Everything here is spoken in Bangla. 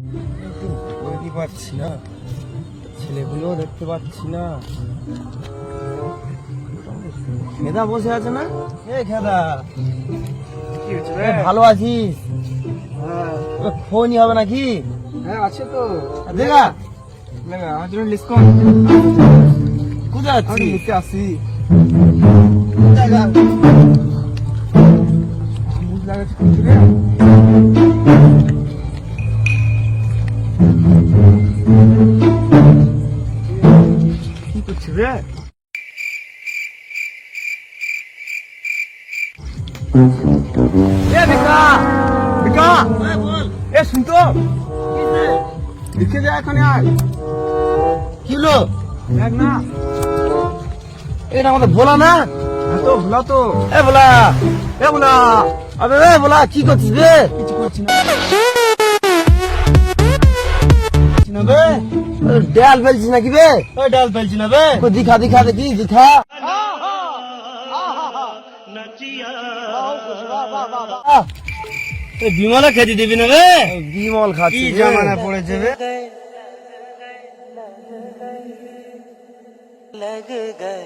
বুঝতে পারছি না, ছেলেগুলো দেখতে পাচ্ছি না। খেদা বসে আছে না? এ খেদা, কি হয়েছে এ ভালো আছিস? ফোনই হবে নাকি? হ্যাঁ আছে তো। দেখা আমার জন্য ডিসকাউন্ট কোথায় আমি আছিস? নিতে আসি। দেখা। মুখ লাগাচ্ছি কিন্তু রে। কি করছিস রে? এ বিকা বিকা, বল এ শুনতো লিখে যা এখানে আয়। কি হলো? দেখ না, এটা আমাদের ভোলা না? হ্যাঁ তো ভোলা তো। এ ভোলা, এ ভোলা, আবে এ ভোলা, কি করছিস রে? কিছু করছি না না বে। ডাল ফেলছিস নাকি বে? ওই ডাল ফেলছি না বে। কই দিখা দিখা দেখি, দিখা। বিমলা খেতে দিবি না বে? বিমল খাচ্ছি কি রে। জামানা পড়েছে বে। लग गए